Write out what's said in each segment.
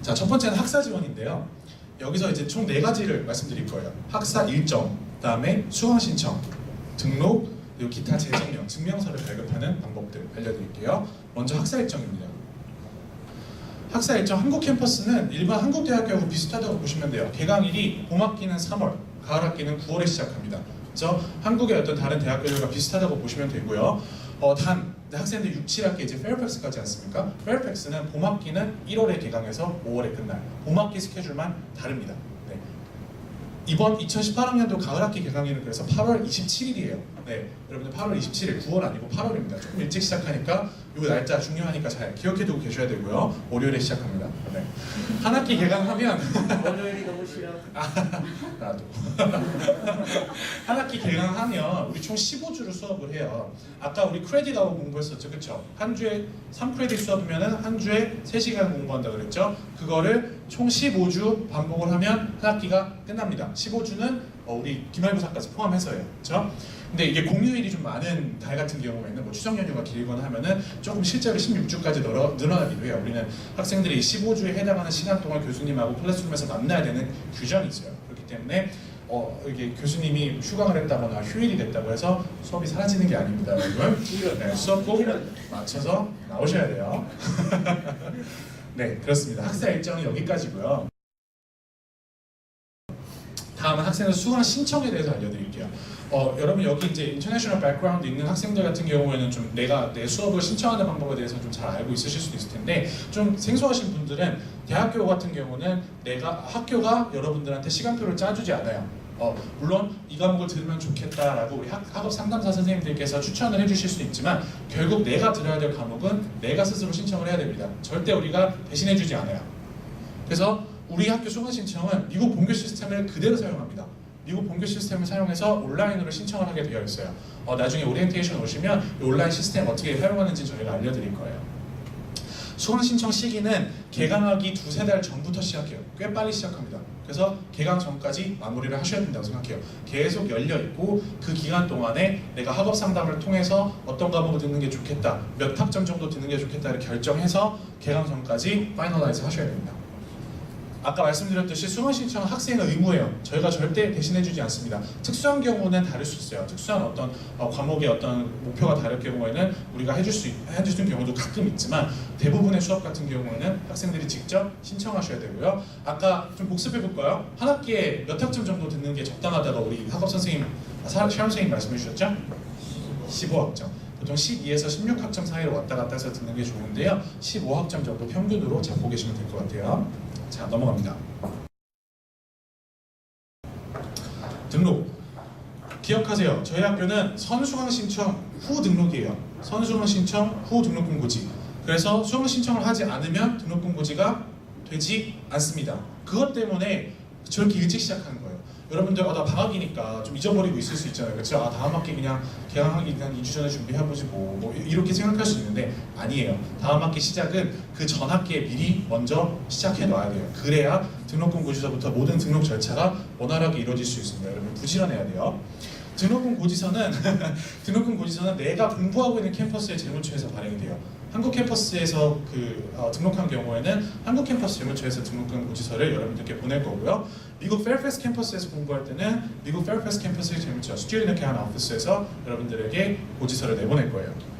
자, 첫 번째는 학사 지원인데요. 여기서 이제 총 4가지를 말씀드릴 거예요. 학사 일정, 그다음에 수강 신청, 등록, 그리고 기타 재증명, 증명서를 발급하는 방법들 알려드릴게요. 먼저 학사 일정입니다. 학사 일정 한국 캠퍼스는 일반 한국 대학교하고 비슷하다고 보시면 돼요. 개강일이 봄학기는 3월, 가을학기는 9월에 시작합니다. 그래서 한국의 어떤 다른 대학교들과 비슷하다고 보시면 되고요. 단 학생들 6, 7학기 이제 페어팩스 가지 않습니까? 페어팩스는 봄학기는 1월에 개강해서 5월에 끝나요. 봄학기 스케줄만 다릅니다. 네. 이번 2018학년도 가을학기 개강일은 그래서 8월 27일이에요. 네, 여러분들 8월 27일, 9월 아니고 8월입니다. 조금 일찍 시작하니까 이 날짜 중요하니까 잘 기억해두고 계셔야 되고요. 월요일에 시작합니다. 네. 한 학기 개강하면 월요일이 너무 싫어. 나도. 한 학기 개강하면 우리 총 15주를 수업을 해요. 아까 우리 크레딧 아워 공부했었죠, 그렇죠? 한 주에 3크레딧 수업이면은 한 주에 3시간 공부한다 그랬죠? 그거를 총 15주 반복을 하면 한 학기가 끝납니다. 15주는 우리 기말고사까지 포함해서예요, 그렇죠? 근데 이게 공휴일이 좀 많은 달 같은 경우에는 뭐 추석 연휴가 길거나 하면은 조금 실제로 16주까지 늘어나기도 해요. 우리는 학생들이 15주에 해당하는 시간 동안 교수님하고 클래스룸에서 만나야 되는 규정이 있어요. 그렇기 때문에 이게 교수님이 휴강을 했다거나 휴일이 됐다고 해서 수업이 사라지는 게 아닙니다, 여러분. 네, 수업 꼭 맞춰서 나오셔야 돼요. 네, 그렇습니다. 학사 일정은 여기까지고요. 다음은 학생의 수강 신청에 대해서 알려드릴게요. 여러분 여기 이제 인터내셔널 백그라운드 있는 학생들 같은 경우에는 좀 내가 내 수업을 신청하는 방법에 대해서 좀 잘 알고 있으실 수도 있을 텐데 좀 생소하신 분들은 대학교 같은 경우는 학교가 여러분들한테 시간표를 짜주지 않아요. 물론 이 과목을 들으면 좋겠다라고 우리 학업 상담사 선생님들께서 추천을 해주실 수 있지만 결국 내가 들어야 될 과목은 내가 스스로 신청을 해야 됩니다. 절대 우리가 대신해주지 않아요. 그래서 우리 학교 수강 신청은 미국 본교 시스템을 그대로 사용합니다. 미국 본교 시스템을 사용해서 온라인으로 신청을 하게 되어 있어요. 나중에 오리엔테이션 오시면 이 온라인 시스템 어떻게 사용하는지 저희가 알려드릴 거예요. 수강 신청 시기는 개강하기 2~3달 전부터 시작해요. 꽤 빨리 시작합니다. 그래서 개강 전까지 마무리를 하셔야 된다고 생각해요. 계속 열려있고 그 기간 동안에 내가 학업 상담을 통해서 어떤 과목을 듣는 게 좋겠다, 몇 학점 정도 듣는 게 좋겠다를 결정해서 개강 전까지 파이널라이즈 하셔야 됩니다. 아까 말씀드렸듯이 수강 신청은 학생의 의무예요. 저희가 절대 대신해주지 않습니다. 특수한 경우는 다를 수 있어요. 특수한 어떤 과목의 어떤 목표가 다를 경우에는 우리가 해주는 경우도 가끔 있지만 대부분의 수업 같은 경우에는 학생들이 직접 신청하셔야 되고요. 아까 좀 복습해볼까요? 한 학기에 몇 학점 정도 듣는 게 적당하다고 우리 학업 선생님, 시험 선생님 말씀해 주셨죠? 15학점. 보통 12에서 16학점 사이로 왔다 갔다 해서 듣는 게 좋은데요. 15학점 정도 평균으로 잡고 계시면 될 것 같아요. 자, 넘어갑니다. 등록. 기억하세요. 저희 학교는 선수강 신청 후 등록이에요. 선수강 신청 후 등록 공고지. 그래서 수강 신청을 하지 않으면 등록 공고지가 되지 않습니다. 그것 때문에 저렇게 일찍 시작하는 거예요. 여러분들 나 방학이니까 좀 잊어버리고 있을 수 있잖아요. 그렇죠? 다음 학기 그냥 개강하기 한 2주 전에 준비해보지 뭐 이렇게 생각할 수 있는데 아니에요. 다음 학기 시작은 그 전 학기에 미리 먼저 시작해 놔야 돼요. 그래야 등록금 고지서부터 모든 등록 절차가 원활하게 이루어질 수 있습니다. 여러분 부지런해야 돼요. 등록금 고지서는 내가 공부하고 있는 캠퍼스의 재무처에서 발행이 돼요. 한국 캠퍼스에서 등록한 경우에는 한국 캠퍼스 재무처에서 등록금 고지서를 여러분들께 보낼 거고요. 미국 페어팩스 캠퍼스에서 공부할 때는 미국 페어팩스 캠퍼스의 재무처 Student Account Office에서 여러분들에게 고지서를 내보낼 거예요.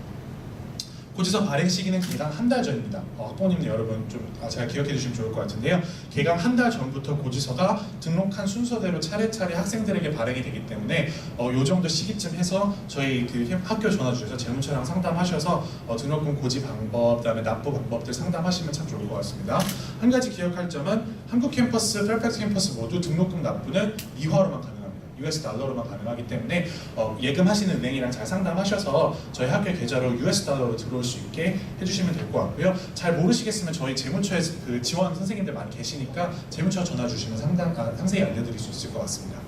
고지서 발행 시기는 개강 한 달 전입니다. 학부모님 여러분 좀 잘 기억해 주시면 좋을 것 같은데요. 개강 한 달 전부터 고지서가 등록한 순서대로 차례차례 학생들에게 발행이 되기 때문에 요 정도 시기쯤 해서 저희 학교 전화 주셔서 재무처랑 상담하셔서 등록금 고지 방법, 그다음에 납부 방법들 상담하시면 참 좋을 것 같습니다. 한 가지 기억할 점은 한국 캠퍼스, 페어팩스 캠퍼스 모두 등록금 납부는 미화로만 가능합니다. US 달러로만 가능하기 때문에 예금하시는 은행이랑 잘 상담하셔서 저희 학교 계좌로 US 달러로 들어올 수 있게 해주시면 될 것 같고요. 잘 모르시겠으면 저희 재무처에 지원 선생님들 많이 계시니까 재무처 전화 주시면 상세히 알려드릴 수 있을 것 같습니다.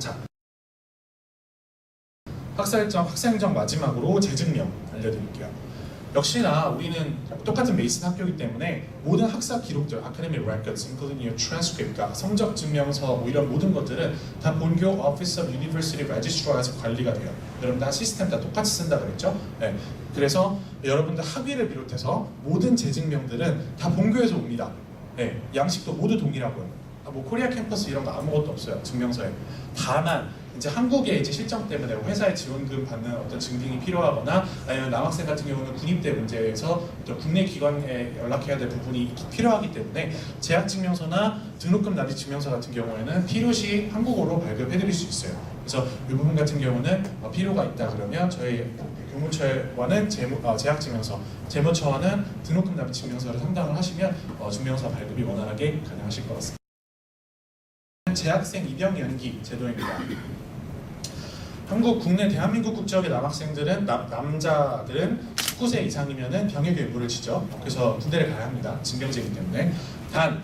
자, 학사 일정, 학사 행정 마지막으로 재증명 알려드릴게요. 역시나 우리는 똑같은 메이슨 학교이기 때문에 모든 학사 기록들, academic records, including your transcript, 그러니까 성적 증명서 뭐 이런 모든 것들은 다 본교 Office of University Registrar에서 관리가 돼요. 여러분 다 시스템 다 똑같이 쓴다 그랬죠? 네. 그래서 여러분들 학위를 비롯해서 모든 재직명들은 다 본교에서 옵니다. 네, 양식도 모두 동일하고요. 뭐 코리아 캠퍼스 이런 거 아무것도 없어요. 증명서에. 다만 이제 한국의 이제 실정 때문에 회사에 지원금 받는 어떤 증빙이 필요하거나 아니면 남학생 같은 경우는 군입대 문제에서 어떤 국내 기관에 연락해야 될 부분이 필요하기 때문에 재학증명서나 등록금 납입 증명서 같은 경우에는 필요시 한국어로 발급해드릴 수 있어요. 그래서 이 부분 같은 경우는 필요가 있다 그러면 저희 교무처와는 재학증명서, 재무처와는 등록금 납입 증명서를 상담을 하시면 증명서 발급이 원활하게 가능하실 것 같습니다. 재학생 입영 연기 제도입니다. 한국 국내 대한민국 국적의 남학생들은 남자들은 19세 이상이면은 병역 의무를 지죠. 그래서 군대를 가야 합니다. 징병제이기 때문에. 단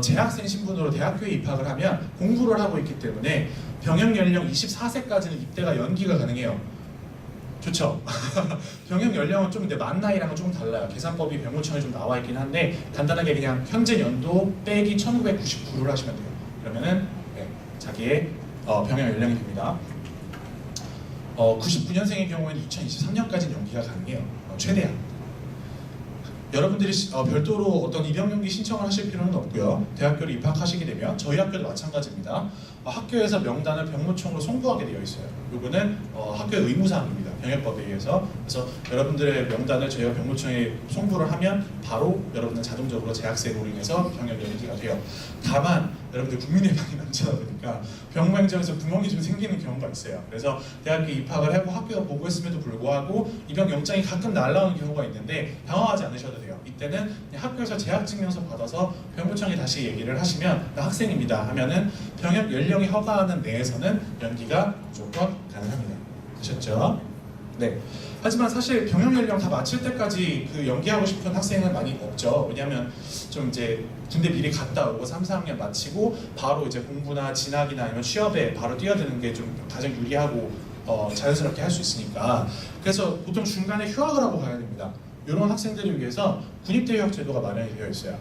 재학생 신분으로 대학교에 입학을 하면 공부를 하고 있기 때문에 병역 연령 24세까지는 입대가 연기가 가능해요. 좋죠? 병역 연령은 좀 근데 만 나이랑은 조금 달라요. 계산법이 병무청에 좀 나와 있긴 한데 간단하게 그냥 현재 연도 빼기 1999를 하시면 돼요. 그러면은 네, 자기의 병역 연령이 됩니다. 99년생의 경우에는 2023년까지는 연기가 가능해요. 최대한. 여러분들이 별도로 어떤 입영 연기 신청을 하실 필요는 없고요. 대학교를 입학하시게 되면 저희 학교도 마찬가지입니다. 학교에서 명단을 병무청으로 송부하게 되어 있어요. 요거는 학교의 의무사항입니다. 병역법에 의해서. 그래서 여러분들의 명단을 저희가 병무청에 송부를 하면 바로 여러분은 자동적으로 재학생으로 인해서 병역 연기가 돼요. 다만 여러분들 국민의당이 남자다 보니까 병무 행정에서 구멍이 좀 생기는 경우가 있어요. 그래서 대학교 입학을 하고 학교가 보고했음에도 불구하고 입영 영장이 가끔 날라오는 경우가 있는데 당황하지 않으셔도 돼요. 이때는 학교에서 재학증명서 받아서 병무청에 다시 얘기를 하시면 나 학생입니다 하면은 병역 연령이 허가하는 내에서는 연기가 무조건 가능합니다. 아셨죠? 네. 하지만 사실 병역 연령 다 마칠 때까지 그 연기하고 싶은 학생은 많이 없죠. 왜냐하면 좀 이제 군대 미리 갔다 오고 3, 4학년 마치고 바로 이제 공부나 진학이나 아니면 취업에 바로 뛰어드는 게 좀 가장 유리하고 자연스럽게 할 수 있으니까. 그래서 보통 중간에 휴학을 하고 가야 됩니다. 이런 학생들을 위해서 군입대 휴학 제도가 마련이 되어 있어요.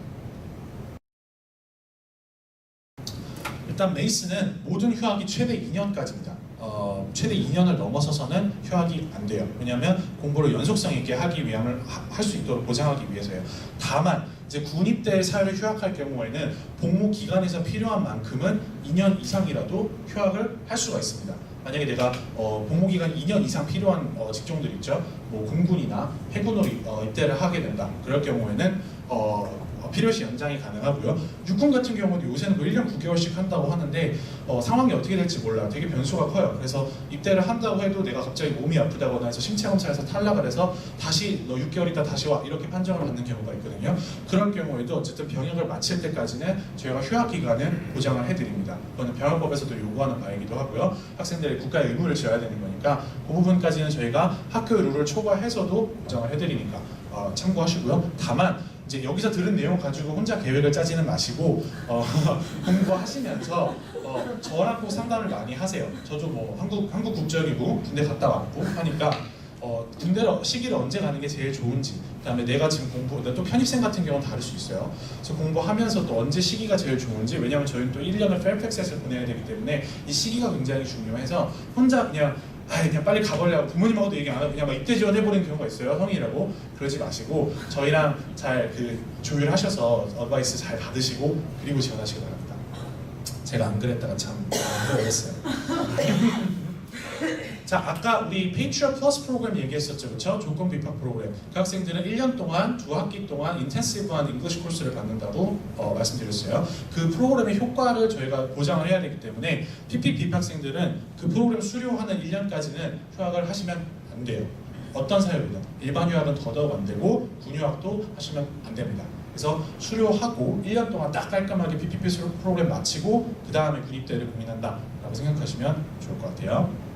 일단 메이스는 모든 휴학이 최대 2년까지입니다. 최대 2년을 넘어서서는 휴학이 안 돼요. 왜냐하면 공부를 연속성 있게 하기 위함을 할 수 있도록 보장하기 위해서요. 다만 이제 군입대 사유를 휴학할 경우에는 복무 기간에서 필요한 만큼은 2년 이상이라도 휴학을 할 수가 있습니다. 만약에 내가 복무 기간 2년 이상 필요한 직종들 있죠. 뭐 공군이나 해군으로 입대를 하게 된다. 그럴 경우에는 필요시 연장이 가능하고요. 육군 같은 경우는 요새는 뭐 1년 9개월씩 한다고 하는데 상황이 어떻게 될지 몰라요. 되게 변수가 커요. 그래서 입대를 한다고 해도 내가 갑자기 몸이 아프다거나 해서 신체 검사에서 탈락을 해서 다시 너 6개월 있다 다시 와 이렇게 판정을 받는 경우가 있거든요. 그럴 경우에도 어쨌든 병역을 마칠 때까지는 저희가 휴학 기간을 보장을 해드립니다. 그거는 병역법에서도 요구하는 바이기도 하고요. 학생들이 국가의 의무를 지어야 되는 거니까 그 부분까지는 저희가 학교 룰을 초과해서도 보장을 해드리니까 참고하시고요. 다만 이제 여기서 들은 내용 가지고 혼자 계획을 짜지는 마시고 공부하시면서 저랑 꼭 상담을 많이 하세요. 저도 뭐 한국 국적이고 군대 갔다 왔고 하니까 군대를 시기를 언제 가는 게 제일 좋은지, 그다음에 내가 지금 또 편입생 같은 경우는 다를 수 있어요. 그래서 공부하면서 또 언제 시기가 제일 좋은지, 왜냐하면 저희는 또 1년을 페어팩스에서 보내야 되기 때문에 이 시기가 굉장히 중요해서 혼자 그냥 빨리 가버리라고 부모님하고도 얘기 안 하고 그냥 막 입대 지원해버리는 경우가 있어요. 형이라고. 그러지 마시고 저희랑 잘 조율하셔서 어드바이스 잘 받으시고 그리고 지원하시기 바랍니다. 제가 안 그랬다가 참 어려웠어요. 자, 아까 우리 페이트리엇 플러스 프로그램 얘기했었죠, 그렇죠? 조건부 입학 프로그램. 그 학생들은 1년 동안 2학기 동안 인텐시브한 잉글리시 코스를 받는다고 말씀드렸어요. 그 프로그램의 효과를 저희가 보장을 해야 되기 때문에 PPP 학생들은 그 프로그램 수료하는 1년까지는 휴학을 하시면 안 돼요. 어떤 사유로든. 일반 휴학은 더더욱 안 되고 군휴학도 하시면 안 됩니다. 그래서 수료하고 1년 동안 딱 깔끔하게 PPP 프로그램 마치고 그 다음에 군입대를 고민한다 라고 생각하시면 좋을 것 같아요.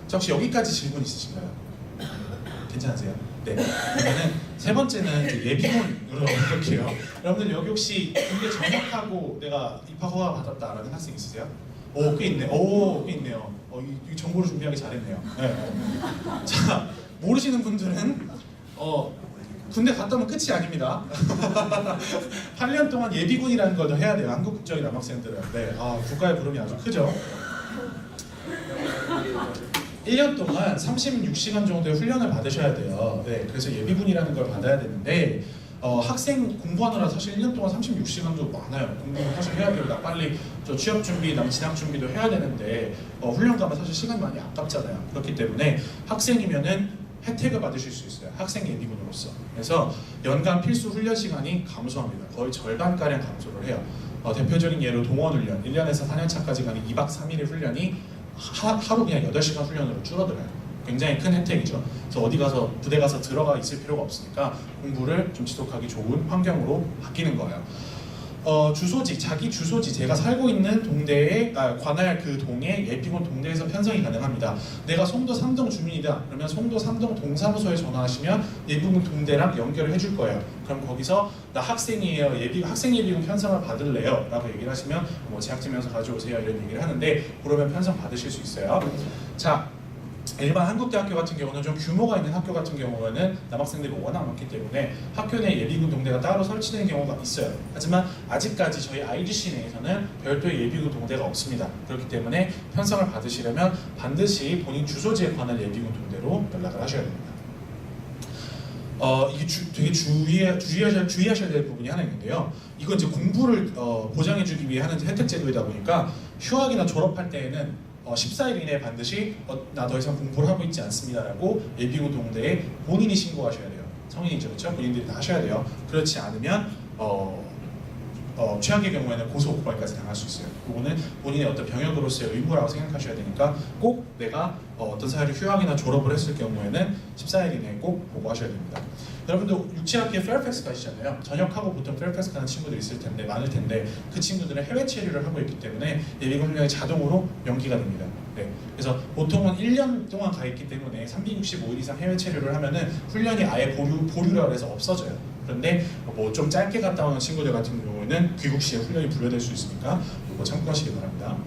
자, 혹시 여기까지 질문 있으신가요? 괜찮으세요? 네. 그러면은 세 번째는 이제 예비군으로 해볼게요. 여러분들 여기 혹시 군대 전역하고 내가 입학 허가 받았다라는 학생 있으세요? 오, 꽤 있네. 오, 꽤 있네요. 이 정보를 준비하기 잘했네요. 네. 자, 모르시는 분들은 군대 갔다 오면 끝이 아닙니다. 8년 동안 예비군이라는 걸 해야 돼요. 한국 국적인 남학생들은. 네. 국가의 부름이 아주 크죠. 1년 동안 36시간 정도의 훈련을 받으셔야 돼요. 네, 그래서 예비군이라는 걸 받아야 되는데 학생 공부하느라 사실 1년 동안 36시간도 많아요. 공부는 사실 해야 되고 나 빨리 저 취업 준비, 남 진학 준비도 해야 되는데 훈련 가면 사실 시간 많이 아깝잖아요. 그렇기 때문에 학생이면은 혜택을 받으실 수 있어요. 학생 예비군으로서. 그래서 연간 필수 훈련 시간이 감소합니다. 거의 절반가량 감소를 해요. 대표적인 예로 동원훈련, 1년에서 4년차까지 가는 2박 3일의 훈련이 하루 그냥 8시간 훈련으로 줄어들어요. 굉장히 큰 혜택이죠. 그래서 어디 가서 부대 가서 들어가 있을 필요가 없으니까 공부를 좀 지속하기 좋은 환경으로 바뀌는 거예요. 주소지, 자기 주소지, 제가 살고 있는 동대에 관할 그 동의 예비군 동대에서 편성이 가능합니다. 내가 송도 3동 주민이다. 그러면 송도 3동 동사무소에 전화하시면 예비군 동대랑 연결을 해줄 거예요. 그럼 거기서 나 학생이에요. 학생 예비군 편성을 받을래요? 라고 얘기를 하시면 뭐 재학증명서 가져오세요. 이런 얘기를 하는데 그러면 편성 받으실 수 있어요. 자, 일반 한국대학교 같은 경우는 좀 규모가 있는 학교 같은 경우에는 남학생들이 워낙 많기 때문에 학교 내 예비군 동대가 따로 설치되는 경우가 있어요. 하지만 아직까지 저희 IGC 내에서는 별도의 예비군 동대가 없습니다. 그렇기 때문에 편성을 받으시려면 반드시 본인 주소지에 관한 예비군 동대로 연락을 하셔야 됩니다. 이게 되게 주의하셔야 될 부분이 하나 있는데요. 이건 이제 공부를 보장해주기 위해 하는 혜택 제도이다 보니까 휴학이나 졸업할 때에는 14일 이내에 반드시 나 더 이상 공부를 하고 있지 않습니다라고 예비군 동대에 본인이 신고하셔야 돼요. 성인이죠, 그렇죠? 본인들이 다 하셔야 돼요. 그렇지 않으면 최악의 경우에는 고소 고발까지 당할 수 있어요. 그거는 본인의 어떤 병역으로서의 의무라고 생각하셔야 되니까 꼭 내가 어떤 사회를 휴학이나 졸업을 했을 경우에는 14일 이내에 꼭 보고하셔야 됩니다. 여러분도 유치학기에 페어팩스 가시잖아요. 전역하고 보통 페어팩스 가는 친구들이 많을 텐데 그 친구들은 해외 체류를 하고 있기 때문에 예비군 훈련이 자동으로 연기가 됩니다. 네, 그래서 보통은 1년 동안 가 있기 때문에 365일 이상 해외 체류를 하면은 훈련이 아예 보류라 해서 없어져요. 그런데 뭐 좀 짧게 갔다 오는 친구들 같은 경우에는 귀국 시에 훈련이 분류될 수 있으니까 이거 참고하시기 바랍니다.